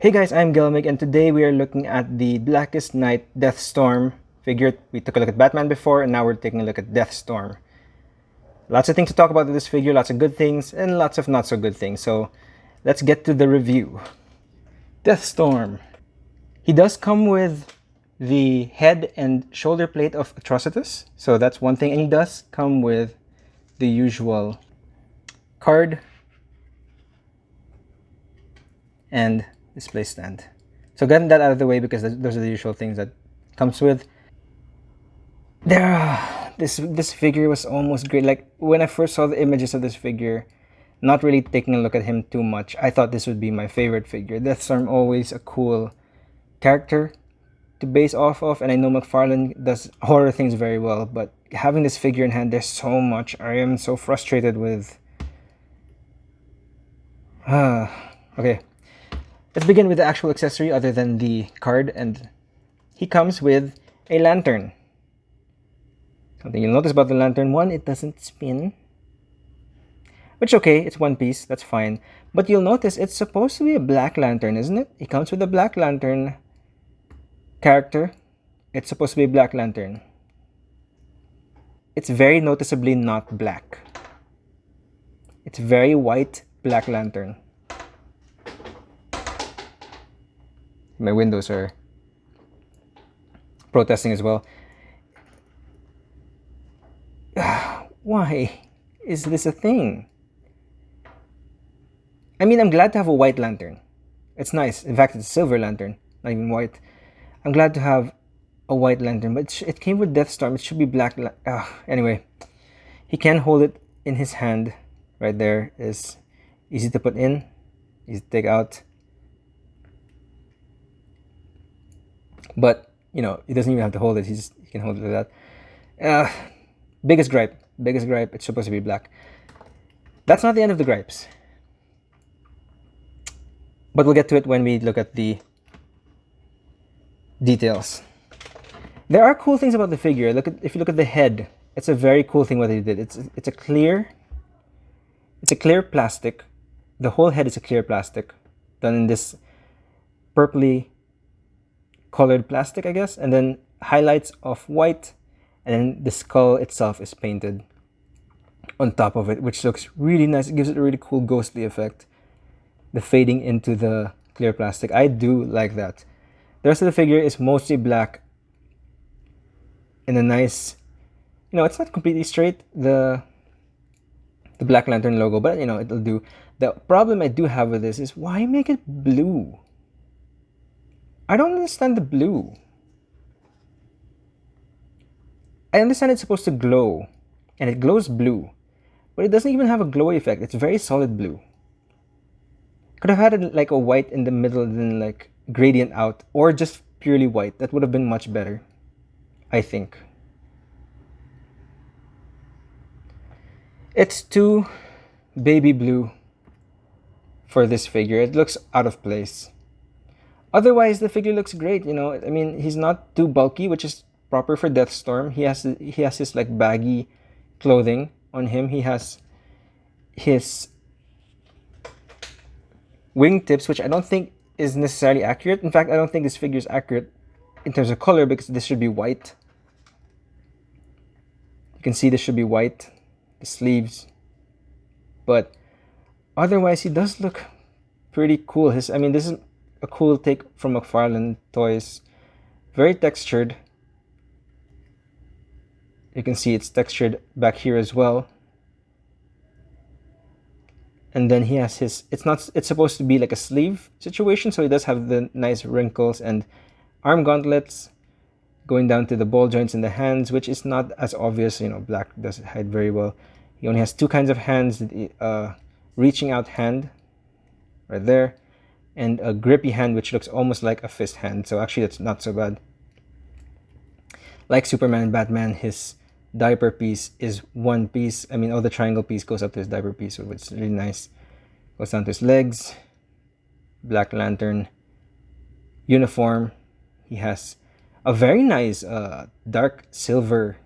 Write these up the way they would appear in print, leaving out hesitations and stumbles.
Hey guys, I'm Gelmig, and today we are looking at the Blackest Night Deathstorm figure. We took a look at Batman before, and now we're taking a look at Deathstorm. Lots of things to talk about with this figure, lots of good things, and lots of not so good things. So let's get to the review. Deathstorm. He does come with the head and shoulder plate of Atrocitus, so that's one thing. And he does come with the usual card and display stand. So getting that out of the way, because those are the usual things that comes with. This figure was almost great. Like when I first saw the images of this figure, not really taking a look at him too much, I thought this would be my favorite figure. Deathstorm, always a cool character to base off of, and I know Mcfarlane does horror things very well, but having this figure in hand, there's so much. I am so frustrated with. Okay. Let's begin with the actual accessory other than the card, and he comes with a lantern. Something you'll notice about the lantern, one, it doesn't spin. Which, okay, it's one piece, that's fine. But you'll notice it's supposed to be a black lantern, isn't it? It comes with a black lantern character. It's supposed to be a black lantern. It's very noticeably not black. It's very white black lantern. My windows are protesting as well. Why is this a thing? I mean, I'm glad to have a white lantern. It's nice. In fact, it's a silver lantern, not even white. I'm glad to have a white lantern, but it came with Deathstorm. It should be black. Anyway, he can hold it in his hand. Right there is easy to put in, easy to take out. But, you know, he doesn't even have to hold it. He can hold it like that. Biggest gripe. It's supposed to be black. That's not the end of the gripes. But we'll get to it when we look at the details. There are cool things about the figure. If you look at the head, it's a very cool thing what they did. It's a clear plastic. The whole head is a clear plastic done in this purpley colored plastic, I guess, and then highlights of white, and then the skull itself is painted on top of it, which looks really nice. It gives it a really cool ghostly effect, the fading into the clear plastic. I do like that. The rest of the figure is mostly black and a nice, you know, it's not completely straight, the Black Lantern logo, but you know, it'll do. The problem I do have with this is, why make it blue? I don't understand the blue. I understand it's supposed to glow, and it glows blue, but it doesn't even have a glowy effect. It's very solid blue. Could have had it like a white in the middle, then like gradient out, or just purely white. That would have been much better, I think. It's too baby blue for this figure. It looks out of place. Otherwise, the figure looks great. You know, I mean, he's not too bulky, which is proper for Deathstorm. He has his like baggy clothing on him. He has his wingtips, which I don't think is necessarily accurate. In fact, I don't think this figure is accurate in terms of color, because this should be white. You can see this should be white, the sleeves. But otherwise, he does look pretty cool. This is a cool take from Mcfarlane Toys. Very textured. You can see it's textured back here as well. And then he has his, it's supposed to be like a sleeve situation, so he does have the nice wrinkles and arm gauntlets going down to the ball joints in the hands, which is not as obvious. You know, black does hide very well. He only has two kinds of hands, reaching out hand right there, and a grippy hand, which looks almost like a fist hand. So actually, that's not so bad. Like Superman and Batman, his diaper piece is one piece. I mean, all the triangle piece goes up to his diaper piece, which is really nice. Goes down to his legs. Black Lantern uniform. He has a very nice dark silver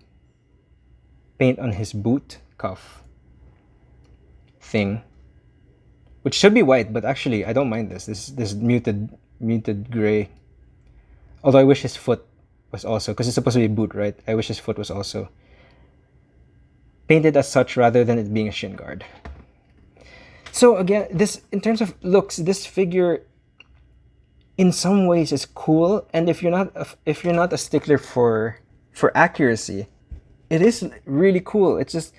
paint on his boot cuff thing, which should be white, but actually I don't mind this. This muted muted gray. Although I wish his foot was also, because it's supposed to be a boot, right? I wish his foot was also painted as such rather than it being a shin guard. So again, this, in terms of looks, this figure in some ways is cool, and if you're not a stickler for accuracy, it is really cool. It's just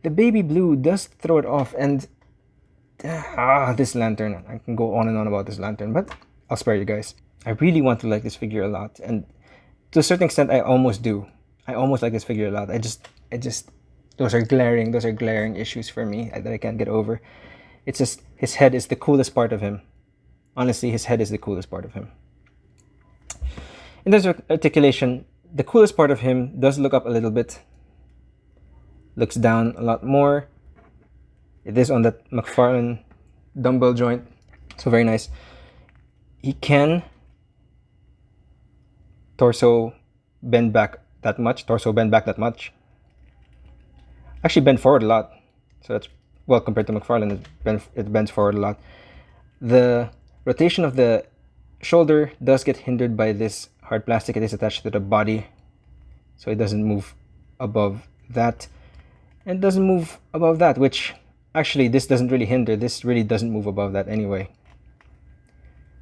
the baby blue does throw it off, and this lantern. I can go on and on about this lantern, but I'll spare you guys. I really want to like this figure a lot, and to a certain extent, I almost do. I almost like this figure a lot. I just those are glaring issues for me that I can't get over. It's just his head is the coolest part of him. Honestly, his head is the coolest part of him. In terms of articulation, the coolest part of him does look up a little bit. Looks down a lot more. It is on that Mcfarlane dumbbell joint. So very nice. He can torso bend back that much. Actually bend forward a lot. So that's, well, compared to Mcfarlane, it bends forward a lot. The rotation of the shoulder does get hindered by this hard plastic. It is attached to the body, so it doesn't move above that. And it doesn't move above that, which actually this doesn't really hinder. This really doesn't move above that anyway.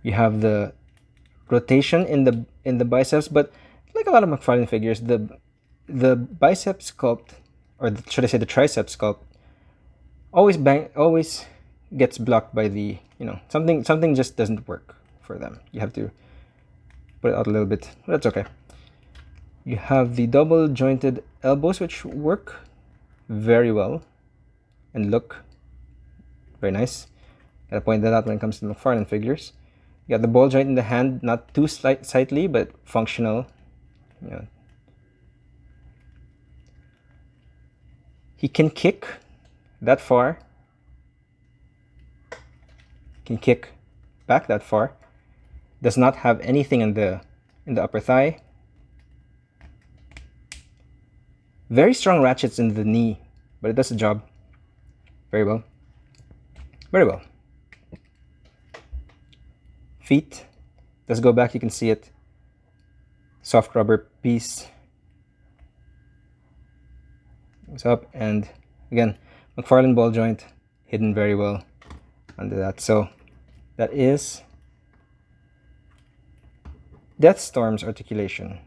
You have the rotation in the biceps, but like a lot of Mcfarlane figures, the bicep sculpt, or should I say the tricep sculpt, always gets blocked by the, something just doesn't work for them. You have to put it out a little bit, but that's okay. You have the double jointed elbows, which work very well and look very nice. Gotta point that out when it comes to Mcfarlane figures. You got the ball joint in the hand, not too sightly, but functional. He can kick that far. Can kick back that far. Does not have anything in the upper thigh. Very strong ratchets in the knee, but it does the job very well. Very well. Feet does go back, you can see it. Soft rubber piece. Goes up, and again, Mcfarlane ball joint hidden very well under that. So that is Deathstorm's articulation.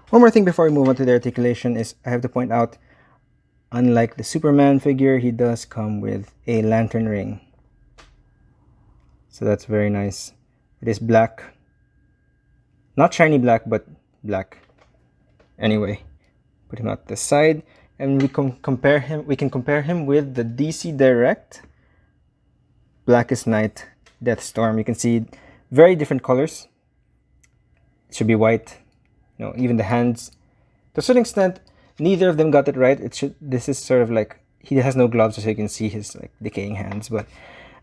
One more thing before we move on to the articulation is I have to point out, unlike the Superman figure, he does come with a lantern ring. So that's very nice. It is black. Not shiny black, but black. Anyway, put him out the side, and we can compare him with the DC Direct Blackest Night Deathstorm. You can see very different colors. It should be white. Even the hands, to a certain extent, neither of them got it right. This is sort of like, he has no gloves, so you can see his like decaying hands, but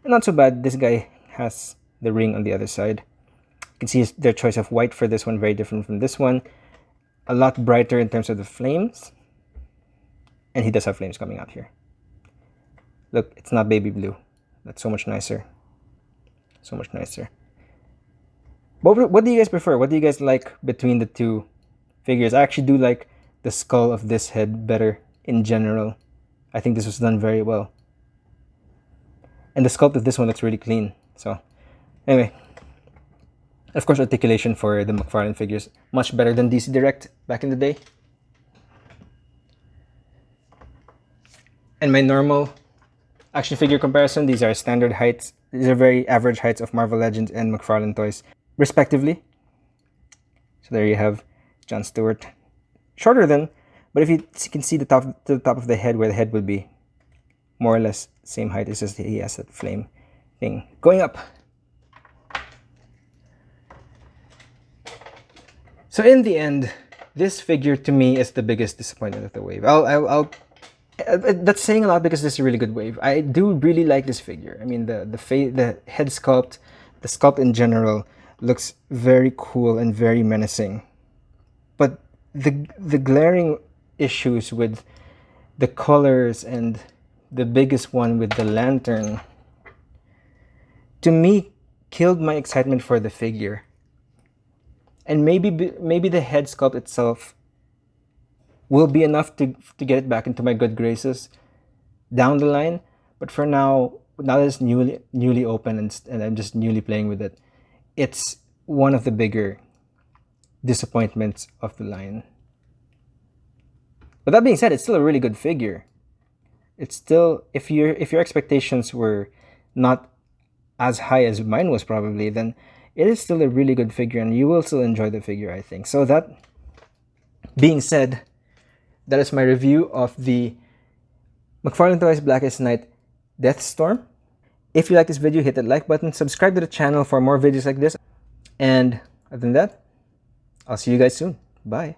not so bad. This guy has the ring on the other side. You can see their choice of white for this one, very different from this one. A lot brighter in terms of the flames, and he does have flames coming out here. Look, it's not baby blue. That's so much nicer. So much nicer. What do you guys prefer? What do you guys like between the two figures? I actually do like the skull of this head better in general. I think this was done very well. And the sculpt of this one looks really clean. So, anyway. Of course, articulation for the Mcfarlane figures, much better than DC Direct back in the day. And my normal action figure comparison, these are standard heights. These are very average heights of Marvel Legends and Mcfarlane Toys, respectively. So there you have John Stewart. Shorter than, but if you can see the top of the head, where the head would be more or less same height. It's just he has that flame thing going up. So in the end, this figure to me is the biggest disappointment of the wave. That's saying a lot because this is a really good wave. I do really like this figure. I mean, the head sculpt, the sculpt in general looks very cool and very menacing. But the glaring issues with the colors, and the biggest one with the lantern, to me killed my excitement for the figure. And maybe the head sculpt itself will be enough to get it back into my good graces down the line. But for now that it's newly open and I'm just newly playing with it, it's one of the bigger disappointments of the line. But that being said, it's still a really good figure. It's still, if your expectations were not as high as mine was probably, then it is still a really good figure and you will still enjoy the figure, I think. So that being said, that is my review of the Mcfarlane Toys Blackest Night Deathstorm. If you like this video, hit that like button, subscribe to the channel for more videos like this, and other than that, I'll see you guys soon. Bye.